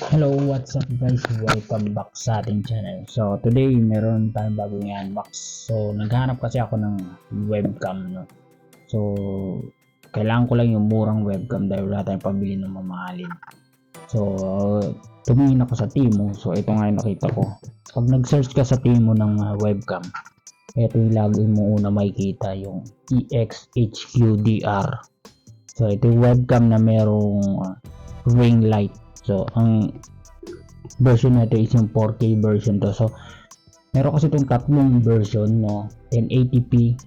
Hello, what's up guys? Welcome back sa ating channel. So today meron tayong bagong unbox. So naghanap kasi ako ng webcam, no. So kailangan ko lang yung murang webcam dahil wala tayong pambili ng mamahalin. So tumingin ako sa Temu. So ito nga yung nakita ko. Pag nag-search ka sa Temu ng webcam, ito yung lagi mo una makikita yung EXHQDR. So ito yung webcam na merong ring light. So ang version natin is yung 4K version to. So meron kasi itong tatlong version, no, 1080p,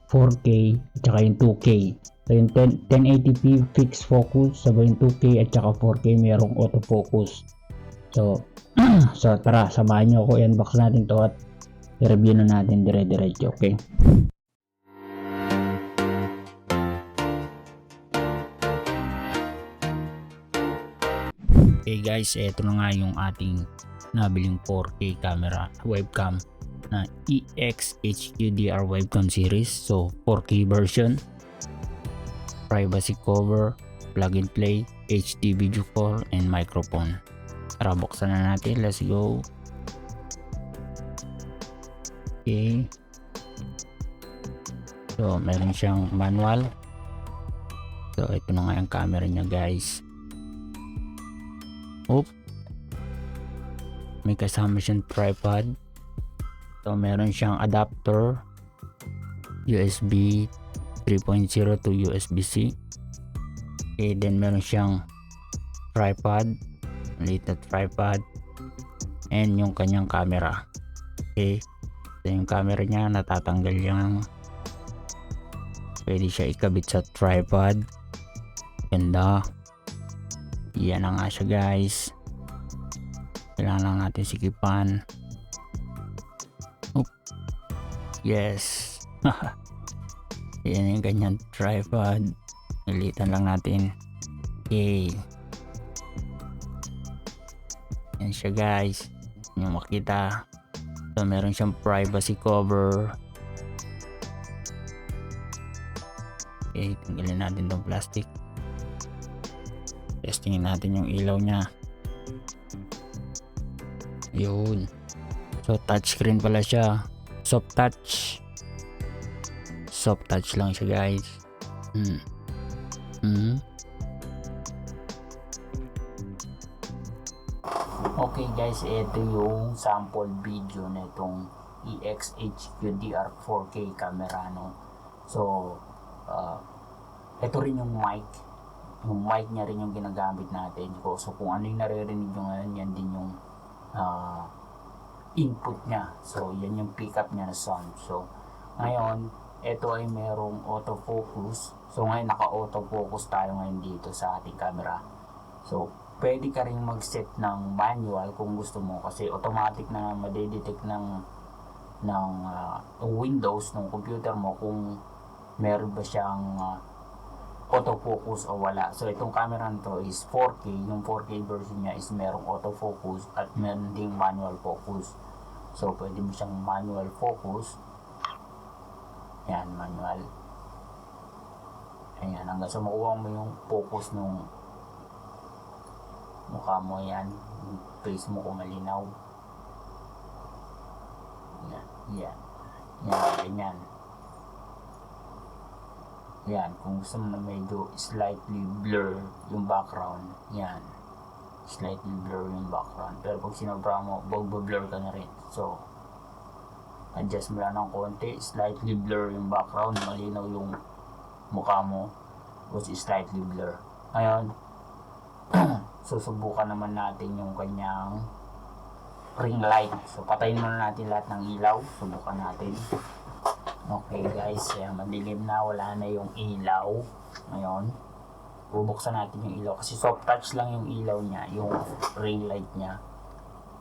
4K at saka yung 2K. So yung 1080p fixed focus, sabay yung 2K at saka 4K merong autofocus. So so tara, samahan nyo ako, i-unbox natin to at i-review na natin dire-diretso. Okay, okay guys, eto na nga yung ating nabiling 4K camera webcam na EXHQDR webcam series. So 4K version, privacy cover, plug and play, HD video call, and microphone. Tara, buksan na natin, let's go. Okay, so meron siyang manual. So ito na nga yung camera niya guys. May kasama siyang tripod. So meron siyang adapter USB 3.0 to USB-C. Okay, then meron siyang tripod, maliit na tripod, and yung kanyang camera. Okay, so yung camera niya natatanggal yung, pwede siya ikabit sa tripod. Ganda. Yan na nga siya guys. Kailangan lang natin sikipan. Yes. Yan yung ganyan tripod. Nilitan lang natin. Okay, yan siya guys, yung makita. So meron siyang privacy cover. Okay, tanggalin natin tong plastic. Testingin natin yung ilaw niya. Yun. So touchscreen pala siya. Soft touch. Soft touch lang siya guys. Okay guys, ito yung sample video na itong EXHQDR 4K camera, no. So ito rin yung mic. Yung mic niya rin yung ginagamit natin. So kung ano yung naririnig nyo ngayon, yan din yung input niya. So yan yung pickup niya na sound. So ngayon, ito ay merong autofocus. So ngayon naka-autofocus tayo ngayon dito sa ating camera. So pwede ka rin mag-set ng manual kung gusto mo, kasi automatic na madedetect ng Windows ng computer mo kung meron ba siyang autofocus o wala. So itong camera nito is 4K. Yung 4K version niya is merong autofocus at meron ding manual focus. So pwede mo siyang manual focus. Yan, manual. Ayan, hanggang sa makuha mo yung focus nung mukha mo. Yan, yung face mo kung malinaw. Yan, yan. Yan, ganyan. Yan, kung gusto mo na medyo slightly blur yung background, yan, slightly blur yung background. Pero pag sinobra mo, blur ka na rin. So adjust mo lang ng konti, slightly blur yung background, malinaw yung mukha mo, which is slightly blur. Ngayon susubukan naman natin yung kanyang ring light. So patayin muna natin lahat ng ilaw, subukan natin. Okay guys, madilim na, wala na yung ilaw. Ngayon bubuksan natin yung ilaw kasi soft touch lang yung ilaw niya, yung ring light niya.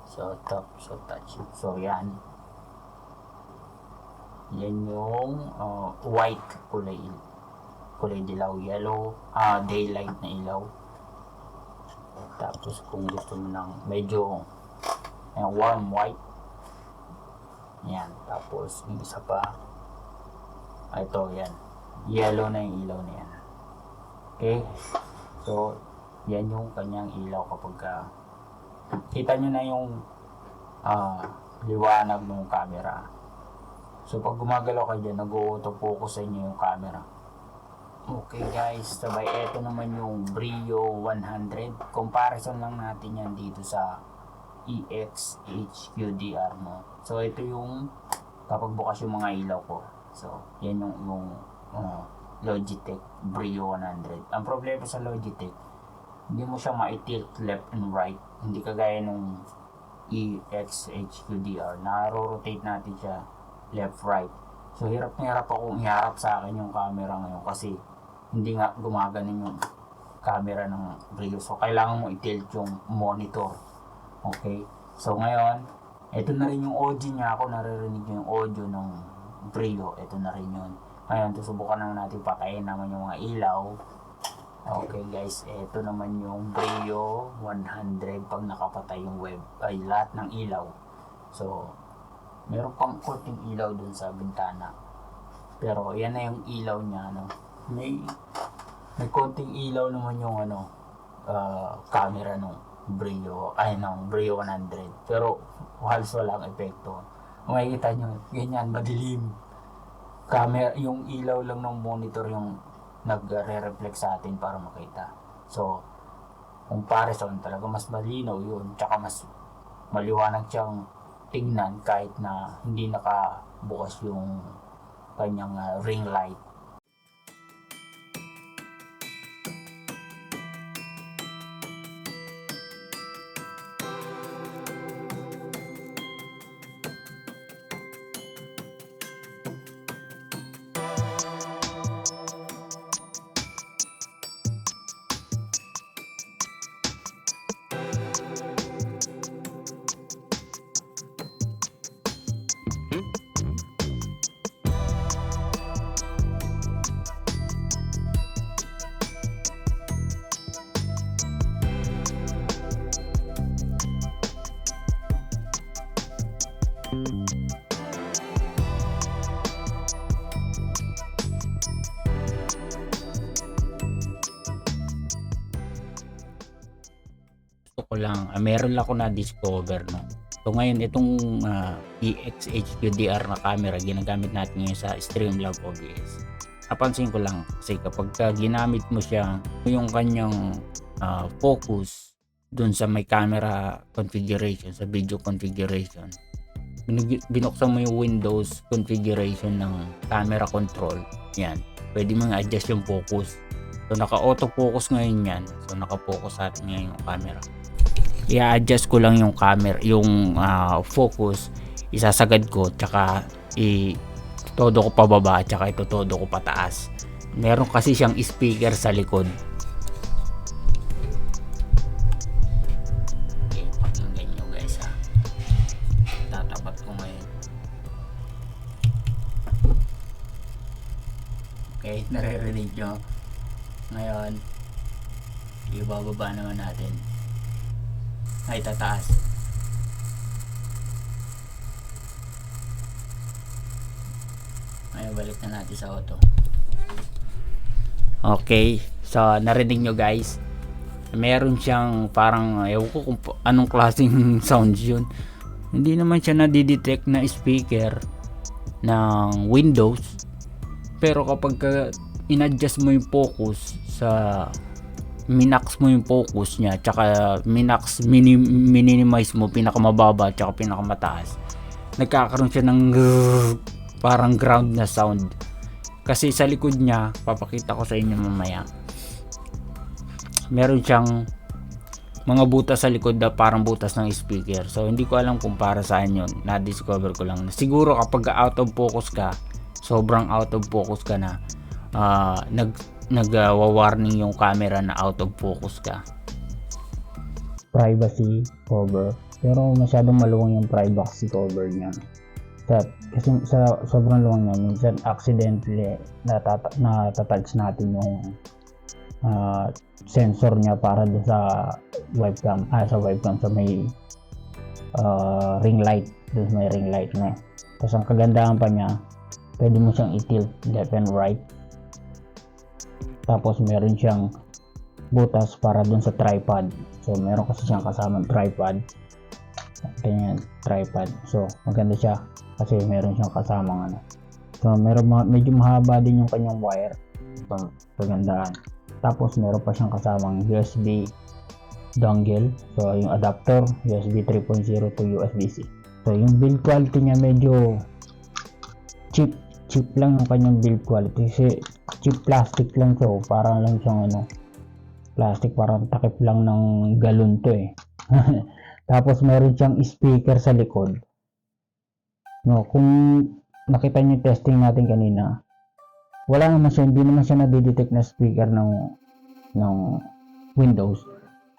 So soft touch. So yan yung white, kulay dilaw, yellow, daylight na ilaw. Tapos kung gusto mo ng medyo warm white, yan. Tapos yung isa pa, ito, yan, yellow na yung ilaw na yan. Okay, so yan yung kanyang ilaw kapag kita nyo na yung liwanag ng camera. So pag gumagalaw kayo dyan, nag-auto-focus sa inyo yung camera. Okay guys, sabay eto naman yung Brio 100. Comparison lang natin yan dito sa EX HQDR mo. So ito yung kapag bukas yung mga ilaw ko. So yan yung Logitech Brio 100. Ang problema sa Logitech, hindi mo siya ma-tilt left and right. Hindi kagaya nung EX HQDR. Na-rotate natin siya left right. So hirap na hirap akong iharap sa akin yung camera ngayon kasi hindi nga gumaganon yung camera ng Brio. So kailangan mo i-tilt yung monitor. Okay? So ngayon, ito na rin yung audio niya. Ako naririnig yung audio ng Brio. Ito na rin yun. Ngayon, susubukan naman natin patayin naman yung mga ilaw. Okay guys, ito naman yung Brio 100 pag nakapatay yung lahat ng ilaw. So, meron pang konting ilaw dun sa bintana. Pero yan na yung ilaw niya, no. May konting ilaw naman yung camera ng Brio 100. Pero halos walang epekto. Makikita nyo, ganyan, madilim. Camera, yung ilaw lang ng monitor yung nagre-reflect sa atin para makita. So, comparison talaga mas malinaw yun. Tsaka mas maliwanag siyang tingnan kahit na hindi nakabukas yung kanyang ring light. Gusto ko lang, meron lang ako na-discover, no. So ngayon itong EX HQDR na camera ginagamit natin ngayon sa Streamlab OBS. Napansin ko lang kasi kapag ginamit mo siya, yung kanyang focus dun sa may camera configuration, sa video configuration, binuksan mo yung Windows configuration ng camera control, yan, pwede mo adjust yung focus. So naka-auto focus ngayon yan. So naka-focus sa atin ngayon yung camera. I-adjust ko lang yung camera, yung focus, isasagad ko, tsaka todo ko pababa, tsaka ito todo ko pataas. Meron kasi siyang speaker sa likod. Okay, pakinggan nyo guys ha. Tatapat ko ngayon. Okay, naririnig nyo. Ngayon, ibababa naman natin. Ay, tataas. Ngayon, balik na natin sa auto. Okay, so narinig nyo guys. Meron siyang parang, ewan ko kung anong klaseng sounds yun. Hindi naman siya nadidetect na speaker ng Windows. Pero kapag in-adjust mo yung focus sa minax mo yung focus niya, tsaka minimize mo pinakamababa tsaka pinakamataas, nagkakaroon siya ng parang ground na sound. Kasi sa likod niya, papakita ko sa inyo mamaya, meron siyang mga butas sa likod na parang butas ng speaker. So hindi ko alam kung para saan yun, na-discover ko lang. Siguro kapag out of focus ka, sobrang out of focus ka na, nagwa-warning yung camera na out of focus ka. Privacy cover, pero masyadong maluwang yung privacy cover niya. Kasi sa sobrang luwang niya, minsan accidentally natatouch natin yung sensor niya para doon sa webcam, sa may ring light, doon may ring light na. Tapos ang kagandahan pa niya, pwede mo siyang i-tilt left and right. Tapos meron siyang butas para dun sa tripod. So meron kasi siyang kasamang tripod. Ganyan, tripod. So maganda siya kasi meron siyang kasamang ano. So meron medyo mahaba din yung kanyang wire. So pagandaan. Tapos meron pa siyang kasamang USB dongle. So yung adapter, USB 3.0 to USB-C. So yung build quality niya medyo cheap lang yung kanyang build quality kasi cheap plastic lang to, parang lang siyang ano, plastic, parang takip lang ng galon to eh. Tapos meron siyang speaker sa likod. No, kung nakita niyo testing natin kanina, wala naman siya, hindi naman siya nadidetect na speaker ng Windows.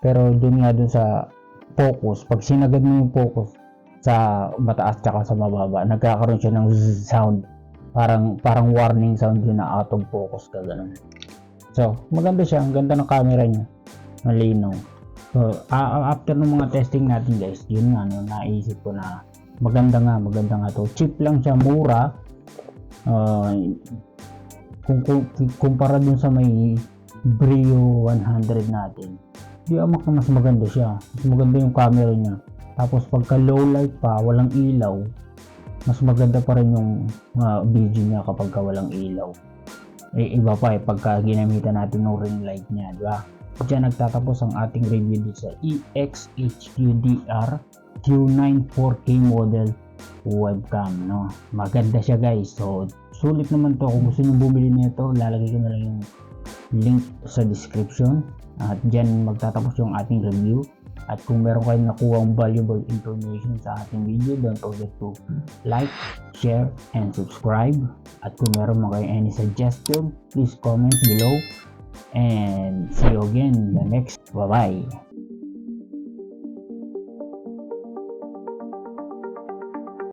Pero dun nga dun sa focus, pag sinagad mo yung focus sa mataas tsaka sa mababa, nagkakaroon siya ng sound, parang warning sound yun na out of focus ka, ganun. So maganda siya, ang ganda ng camera niya, malinaw. So after ng mga testing natin guys, yun nga no, naisip ko na maganda nga to, cheap lang siya, mura. Kung kumpara dun sa may Brio 100 natin, di mas maganda siya, mas maganda yung camera niya. Tapos pagka low light pa, walang ilaw, mas maganda pa rin yung video niya kapag walang ilaw. Iba pa pagka ginamitan natin ng ring light niya, di ba? Diyan nagtatapos ang ating review dito sa EXHQDR Q9 4K model webcam, no? Maganda siya guys. So sulit naman to. Kung gusto niyo bumili nito, lalagay ko na lang yung link sa description, at diyan magtatapos yung ating review. At kung meron kayong nakuha valuable information sa ating video, don't forget to like, share, and subscribe. At kung meron mo kayong any suggestion, please comment below. And see you again in the next. Bye bye.